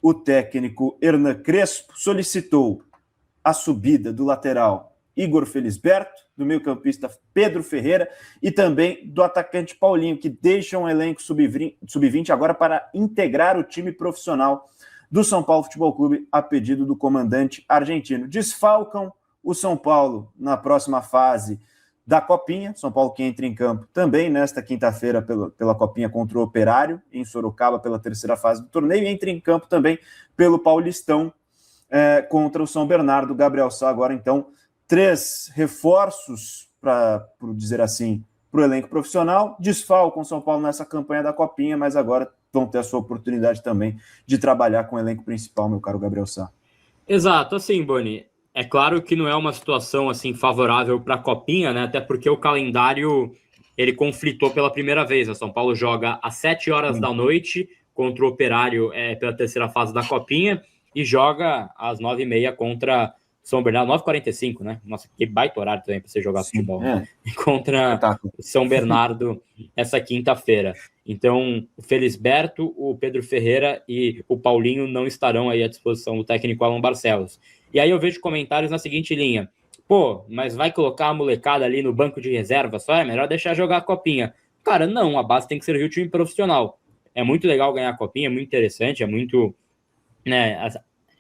o técnico Hernan Crespo solicitou a subida do lateral Igor Felisberto, do meio-campista Pedro Ferreira e também do atacante Paulinho, que deixam o elenco sub-20 agora para integrar o time profissional do São Paulo Futebol Clube a pedido do comandante argentino. Desfalcam o São Paulo na próxima fase da Copinha, São Paulo que entra em campo também nesta quinta-feira pela Copinha contra o Operário, em Sorocaba pela terceira fase do torneio, e entra em campo também pelo Paulistão contra o São Bernardo. Gabriel Sá agora, então, 3 reforços, por dizer assim, para o elenco profissional, desfalcam o São Paulo nessa campanha da Copinha, mas agora vão ter a sua oportunidade também de trabalhar com o elenco principal, meu caro Gabriel Sá. Exato, assim, Boni, é claro que não é uma situação assim favorável para a Copinha, né? Até porque o calendário ele conflitou pela primeira vez. O São Paulo joga às 7 horas da noite contra o Operário pela terceira fase da Copinha e joga às 9h30 contra São Bernardo, 9h45, né? Nossa, que baita horário também para você jogar futebol. Né? Contra São Bernardo essa quinta-feira. Então, o Felisberto, o Pedro Ferreira e o Paulinho não estarão aí à disposição do técnico Alan Barcelos. E aí eu vejo comentários na seguinte linha: pô, mas vai colocar a molecada ali no banco de reserva só? É melhor deixar jogar a Copinha. Cara, não, a base tem que servir o time profissional. É muito legal ganhar a Copinha, é muito interessante, é muito, né,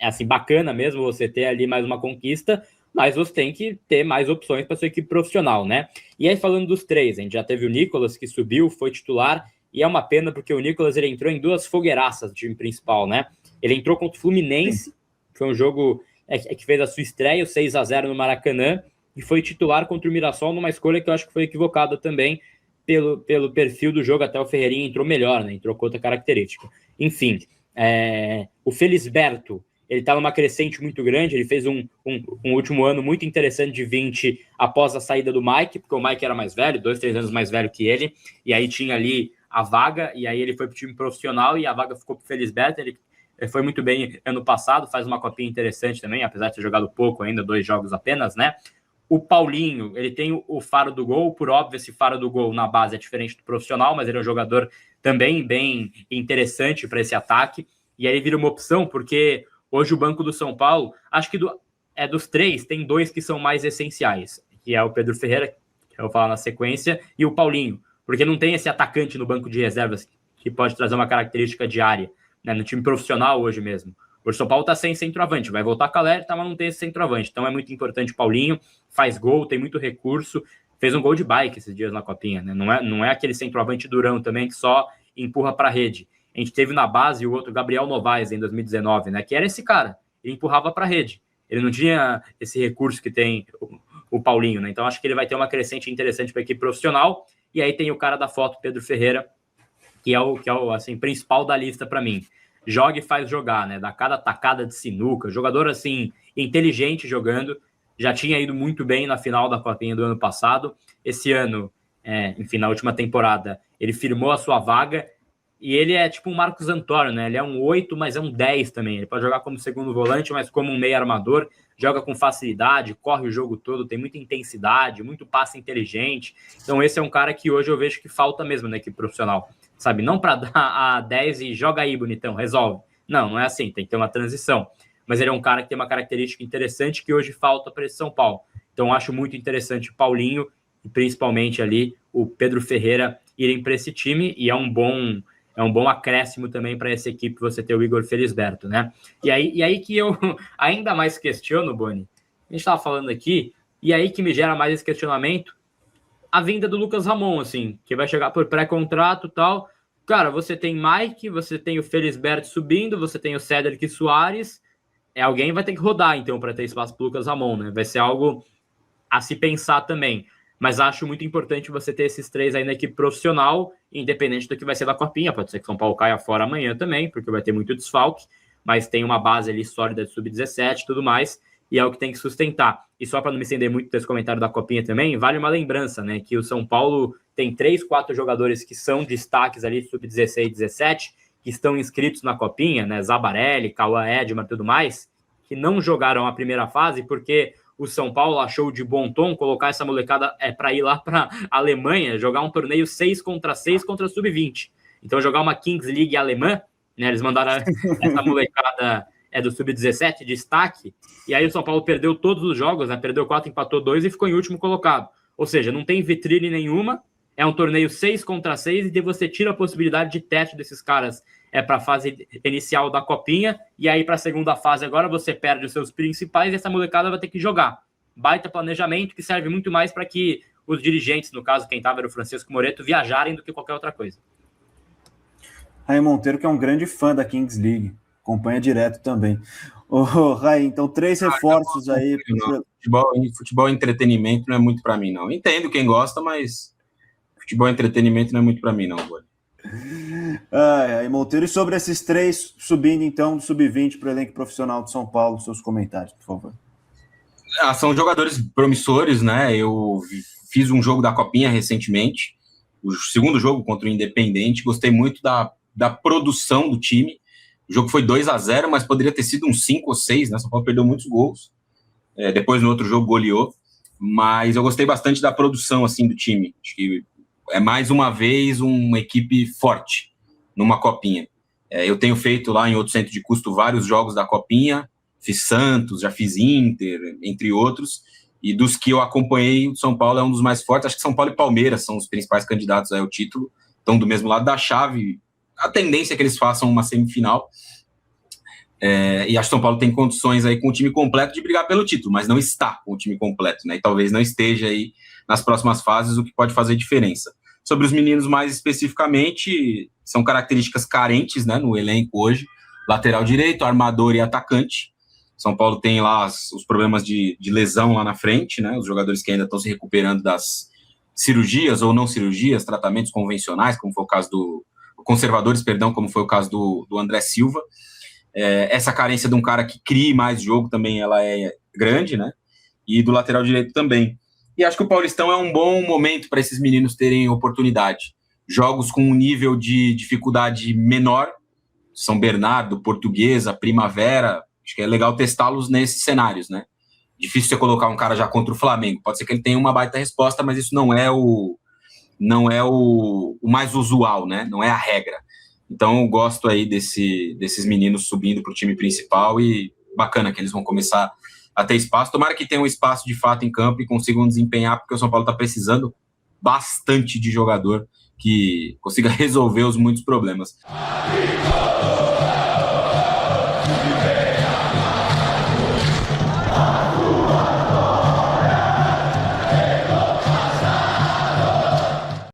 assim, bacana mesmo você ter ali mais uma conquista, mas você tem que ter mais opções para sua equipe profissional, né? E aí, falando dos 3, a gente já teve o Nicolas, que subiu, foi titular, e é uma pena porque o Nicolas ele entrou em 2 fogueiraças do time principal, né? Ele entrou contra o Fluminense, foi um jogo que fez a sua estreia, o 6-0 no Maracanã, e foi titular contra o Mirassol numa escolha que eu acho que foi equivocada também pelo perfil do jogo. Até o Ferreirinha entrou melhor, né? Entrou com outra característica. Enfim, o Felisberto, ele está numa crescente muito grande, ele fez um último ano muito interessante de 20 após a saída do Mike, porque o Mike era mais velho, 2-3 anos mais velho que ele, e aí tinha ali a vaga, e aí ele foi para o time profissional e a vaga ficou para o Felisberto. Ele foi muito bem ano passado, faz uma copinha interessante também, apesar de ter jogado pouco ainda, 2 jogos apenas, né? O Paulinho, ele tem o faro do gol, por óbvio, esse faro do gol na base é diferente do profissional, mas ele é um jogador também bem interessante para esse ataque, e aí vira uma opção, porque hoje o banco do São Paulo, acho que dos 3, tem 2 que são mais essenciais, que é o Pedro Ferreira, que eu vou falar na sequência, e o Paulinho, porque não tem esse atacante no banco de reservas que pode trazer uma característica diária, né, no time profissional hoje mesmo. O São Paulo tá sem centroavante, vai voltar com a Caleri, mas não tem esse centroavante, então é muito importante o Paulinho, faz gol, tem muito recurso, fez um gol de bike esses dias na Copinha, né? Não é aquele centroavante durão também que só empurra para a rede. A gente teve na base o outro Gabriel Novaes em 2019, né, que era esse cara, ele empurrava para a rede, ele não tinha esse recurso que tem o Paulinho, né? Então acho que ele vai ter uma crescente interessante para a equipe profissional. E aí tem o cara da foto, Pedro Ferreira, que é o assim, principal da lista para mim. Joga e faz jogar, né? Dá cada tacada de sinuca. Jogador, assim, inteligente jogando. Já tinha ido muito bem na final da Copinha do ano passado. Esse ano, enfim, na última temporada, ele firmou a sua vaga. E ele é tipo um Marcos Antônio, né? Ele é um 8, mas é um 10 também. Ele pode jogar como segundo volante, mas como um meio armador. Joga com facilidade, corre o jogo todo, tem muita intensidade, muito passe inteligente. Então esse é um cara que hoje eu vejo que falta mesmo na equipe profissional. Sabe, não para dar a 10 e joga aí, bonitão, resolve. Não é assim, tem que ter uma transição. Mas ele é um cara que tem uma característica interessante que hoje falta para esse São Paulo. Então acho muito interessante o Paulinho e principalmente ali o Pedro Ferreira irem para esse time, e é um bom acréscimo também para essa equipe você ter o Igor Felisberto, né? E aí que eu ainda mais questiono, Boni, a gente estava falando aqui, e aí que me gera mais esse questionamento, a vinda do Lucas Ramon, assim, que vai chegar por pré-contrato e tal. Cara, você tem Mike, você tem o Felisberto subindo, você tem o Cédric Soares, alguém vai ter que rodar, então, para ter espaço para o Lucas Ramon, né? Vai ser algo a se pensar também. Mas acho muito importante você ter esses 3 aí na equipe profissional, independente do que vai ser da Copinha. Pode ser que São Paulo caia fora amanhã também, porque vai ter muito desfalque, mas tem uma base ali sólida de sub-17 e tudo mais, e é o que tem que sustentar. E só para não me estender muito desse comentário da Copinha também, vale uma lembrança, né, que o São Paulo tem 3, 4 jogadores que são destaques ali, sub-16 e 17, que estão inscritos na Copinha, né, Zabarelli, Cauã Edmar e tudo mais, que não jogaram a primeira fase porque o São Paulo achou de bom tom colocar essa molecada para ir lá para a Alemanha, jogar um torneio 6 contra 6 contra sub-20. Então jogar uma Kings League alemã, né? Eles mandaram essa molecada do Sub-17, destaque, e aí o São Paulo perdeu todos os jogos, né? Perdeu 4, empatou 2 e ficou em último colocado. Ou seja, não tem vitrine nenhuma, é um torneio 6 contra 6, e daí você tira a possibilidade de teste desses caras para a fase inicial da Copinha, e aí para a segunda fase agora você perde os seus principais e essa molecada vai ter que jogar. Baita planejamento que serve muito mais para que os dirigentes, no caso quem estava era o Francisco Moreto, viajarem do que qualquer outra coisa. Raí Monteiro, que é um grande fã da Kings League, acompanha direto também. Raí, então 3 reforços aí. Futebol e entretenimento não é muito para mim, não. Entendo quem gosta, mas futebol e entretenimento não é muito para mim, não, Boni. Raí Monteiro, e sobre esses 3 subindo, então, do Sub-20 para o elenco profissional de São Paulo, seus comentários, por favor. São jogadores promissores, né? Eu fiz um jogo da Copinha recentemente, o segundo jogo contra o Independente, gostei muito da produção do time. O jogo foi 2-0, mas poderia ter sido uns 5 ou 6, né? São Paulo perdeu muitos gols. Depois, no outro jogo, goleou. Mas eu gostei bastante da produção, assim, do time. Acho que é, mais uma vez, uma equipe forte numa Copinha. Eu tenho feito lá em outro centro de custo vários jogos da Copinha. Fiz Santos, já fiz Inter, entre outros. E dos que eu acompanhei, o São Paulo é um dos mais fortes. Acho que São Paulo e Palmeiras são os principais candidatos ao título. Estão do mesmo lado da chave. A tendência é que eles façam uma semifinal. E acho que São Paulo tem condições aí com o time completo de brigar pelo título, mas não está com o time completo, né? E talvez não esteja aí nas próximas fases, o que pode fazer diferença. Sobre os meninos mais especificamente, são características carentes, né, no elenco hoje. Lateral direito, armador e atacante. São Paulo tem lá os problemas de lesão lá na frente, né? Os jogadores que ainda estão se recuperando das cirurgias ou não cirurgias, tratamentos convencionais, como foi o caso conservadores, como foi o caso do André Silva. Essa carência de um cara que crie mais jogo também, ela é grande, né? E do lateral direito também. E acho que o Paulistão é um bom momento para esses meninos terem oportunidade. Jogos com um nível de dificuldade menor, São Bernardo, Portuguesa, Primavera, acho que é legal testá-los nesses cenários, né? Difícil você colocar um cara já contra o Flamengo. Pode ser que ele tenha uma baita resposta, mas isso não é o mais usual, né? Não é a regra. Então eu gosto aí desses meninos subindo para o time principal e bacana que eles vão começar a ter espaço. Tomara que tenham espaço de fato em campo e consigam desempenhar, porque o São Paulo está precisando bastante de jogador que consiga resolver os muitos problemas.